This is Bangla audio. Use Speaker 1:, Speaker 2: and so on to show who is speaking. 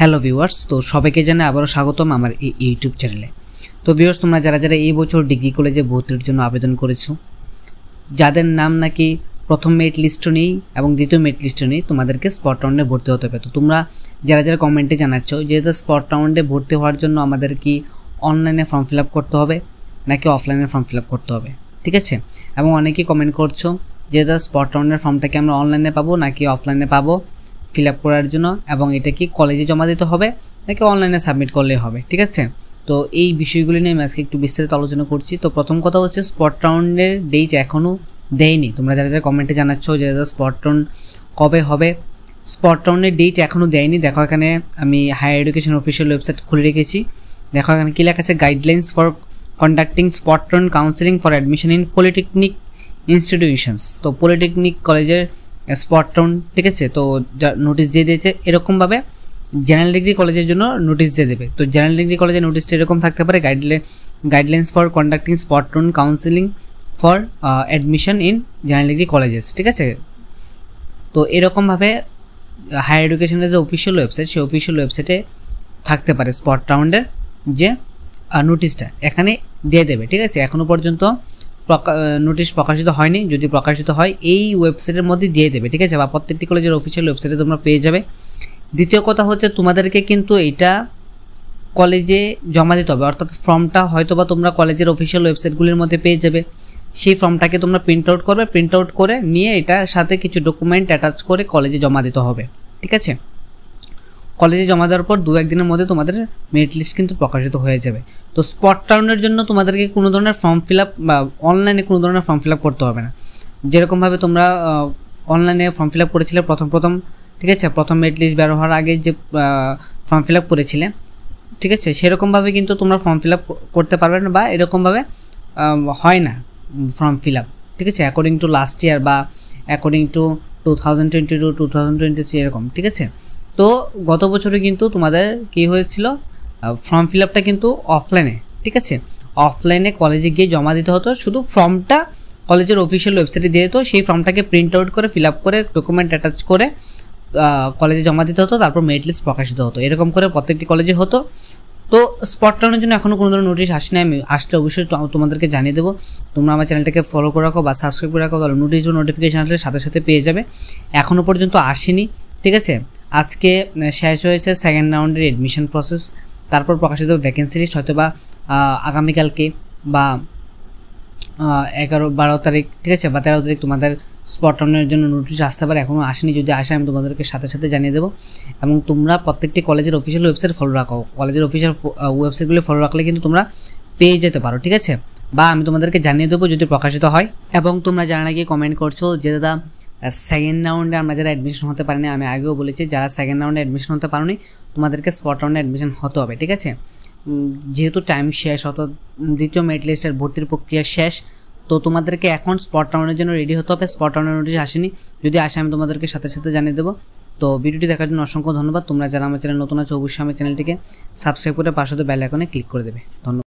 Speaker 1: হ্যালো ভিউয়ার্স, তো সবাইকে জানাই আবারও স্বাগতম আমার এই ইউটিউব চ্যানেলে। তো ভিউয়ার্স, তোমরা যারা যারা এই বছর ডিগ্রি কলেজে ভর্তির জন্য আবেদন করেছো, যাদের নাম নাকি প্রথম মেরিট লিস্টও নেই এবং দ্বিতীয় মেরিট লিস্টও নেই, তোমাদেরকে স্পট রাউন্ডে ভর্তি হতে হবে। তো তোমরা যারা যারা কমেন্টে জানাচ্ছ যে স্পট রাউন্ডে ভর্তি হওয়ার জন্য আমাদের কি অনলাইনে ফর্ম ফিল আপ করতে হবে নাকি অফলাইনে ফর্ম ফিল আপ করতে হবে, ঠিক আছে? এবং অনেকেই কমেন্ট করছো যে স্পট রাউন্ডের ফর্মটাকে আমরা অনলাইনে পাবো নাকি অফলাইনে পাবো ফিল আপ করার জন্য, এবং এটা কি কলেজে জমা দিতে হবে নাকি অনলাইনে সাবমিট করলেই হবে, ঠিক আছে? তো এই বিষয়গুলি নিয়ে আমি আজকে একটু বিস্তারিত আলোচনা করছি। তো প্রথম কথা হচ্ছে, স্পট রাউন্ডের ডেট এখনও দেয়নি। তোমরা যারা যারা কমেন্টে জানাচ্ছ যে স্পট রাউন্ড কবে হবে, স্পট রাউন্ডের ডেট এখনও দেয়নি। দেখো এখানে আমি হায়ার এডুকেশন অফিসিয়াল ওয়েবসাইট খুলে রেখেছি। দেখো এখানে কী লেখা আছে, guidelines for conducting spot round counselling for admission in polytechnic institutions. তো পলিটেকনিক কলেজের স্পট রাউন্ড, ঠিক আছে? তো নোটিশ দিয়ে দিয়েছে এরকমভাবে জেনারেল ডিগ্রি কলেজের জন্য নোটিশ দিয়ে দেবে। তো জেনারেল ডিগ্রি কলেজের নোটিশটা এরকম থাকতে পারে, guidelines for conducting spot round counselling for admission in general degree colleges, ঠিক আছে? তো এরকমভাবে হায়ার এডুকেশনের যে অফিসিয়াল ওয়েবসাইট, সেই অফিসিয়াল ওয়েবসাইটে থাকতে পারে স্পট রাউন্ডের যে নোটিশটা এখানে দিয়ে দেবে, ঠিক আছে? এখনও পর্যন্ত নোটিশ প্রকাশিত হয়নি। যদি প্রকাশিত হয় এই ওয়েবসাইটের মধ্যে দিয়ে দেবে, ঠিক আছে? বা প্রত্যেকটি কলেজের অফিসিয়াল ওয়েবসাইটে তোমরা পেয়ে যাবে। দ্বিতীয় কথা হচ্ছে, তোমাদেরকে কিন্তু এইটা কলেজে জমা দিতে হবে, অর্থাৎ ফর্মটা হয়তো বা তোমরা কলেজের অফিসিয়াল ওয়েবসাইটগুলির মধ্যে পেয়ে যাবে। সেই ফর্মটাকে তোমরা প্রিন্ট আউট করবে, প্রিন্ট আউট করে নিয়ে এটার সাথে কিছু ডকুমেন্ট অ্যাটাচ করে কলেজে জমা দিতে হবে, ঠিক আছে? কলেজে জমা দেওয়ার পর 2-1 দিনের মধ্যে তোমাদের মেরিট লিস্ট কিন্তু প্রকাশিত হয়ে যাবে। তো স্পট রাউন্ডের জন্য তোমাদেরকে কোনো ধরনের ফর্ম ফিল আপ বা অনলাইনে কোনো ধরনের ফর্ম ফিল আপ করতে হবে না। যেরকমভাবে তোমরা অনলাইনে ফর্ম ফিল আপ করেছিলে প্রথম, ঠিক আছে? প্রথম মেরিট লিস্ট বের হওয়ার আগে যে ফর্ম ফিল আপ করেছিলে, ঠিক আছে? সেরকমভাবে কিন্তু তোমরা ফর্ম ফিল আপ করতে পারবে না, বা এরকমভাবে হয় না ফর্ম ফিল আপ, ঠিক আছে? অ্যাকর্ডিং টু লাস্ট ইয়ার বা অ্যাকর্ডিং টু 2022, 2023 এরকম, ঠিক আছে? তো গত বছরে কিন্তু তোমাদের কী হয়েছিল, ফর্ম ফিল আপটা কিন্তু অফলাইনে, ঠিক আছে? অফলাইনে কলেজে গিয়ে জমা দিতে হতো, শুধু ফর্মটা কলেজের অফিসিয়াল ওয়েবসাইটে দিয়ে দিত। সেই ফর্মটাকে প্রিন্ট আউট করে ফিল আপ করে ডকুমেন্ট অ্যাটাচ করে কলেজে জমা দিতে হতো, তারপর মেরিট লিস্ট প্রকাশিত হতো। এরকম করে প্রত্যেকটি কলেজে হতো। তো স্পট রাউন্ডের জন্য এখনও কোনো ধরনের নোটিশ আসেনি। আমি আসলে অবশ্যই তোমাদেরকে জানিয়ে দেবো। তোমরা আমার চ্যানেলটাকে ফলো করে রাখো বা সাবস্ক্রাইব করে রাখো, তাহলে নোটিশ বা নোটিফিকেশান আসলে সাথে সাথে পেয়ে যাবে। এখনও পর্যন্ত আসেনি, ঠিক আছে? আজকে শেষ হয়েছে সেকেন্ড রাউন্ডের এডমিশন প্রসেস, তারপর প্রকাশিত ভ্যাকেন্সি লিস্ট হয়তো বা আগামীকালকে বা 11-12 তারিখ, ঠিক আছে? বা 13 তারিখ তোমাদের স্পট রাউন্ডের জন্য নোটিশ আসতে পারে। এখনও আসেনি, যদি আসে আমি তোমাদেরকে সাথে সাথে জানিয়ে দেবো। এবং তোমরা প্রত্যেকটি কলেজের অফিসিয়াল ওয়েবসাইট ফলো রাখো। কলেজের অফিসিয়াল ওয়েবসাইটগুলি ফলো রাখলে কিন্তু তোমরা পেয়ে যেতে পারো, ঠিক আছে? বা আমি তোমাদেরকে জানিয়ে দেবো যদি প্রকাশিত হয়। এবং তোমরা যারা নাকি কমেন্ট করছো যে দাদা সেকেন্ড রাউন্ডে আমরা যারা অ্যাডমিশন হতে পারিনি, আমি আগেও বলেছি যারা সেকেন্ড রাউন্ডে অ্যাডমিশন হতে পারোনি তোমাদেরকে স্পট রাউন্ডে অ্যাডমিশন হতে হবে, ঠিক আছে? যেহেতু টাইম শেষ, অর্থাৎ দ্বিতীয় মেরিট লিস্টের ভর্তির প্রক্রিয়া শেষ, তো তোমাদেরকে এখন স্পট রাউন্ডের জন্য রেডি হতে হবে। স্পট রাউন্ডের নোটিশ আসেনি, যদি আসে আমি তোমাদেরকে সাথে সাথে জানিয়ে দেবো। তো ভিডিওটি দেখার জন্য অসংখ্য ধন্যবাদ। তোমরা যারা আমার চ্যানেল নতুন আছো অবশ্যই আমার চ্যানেলটিকে সাবস্ক্রাইব করে পাশে বেল আইকনে ক্লিক করে দেবে। ধন্যবাদ।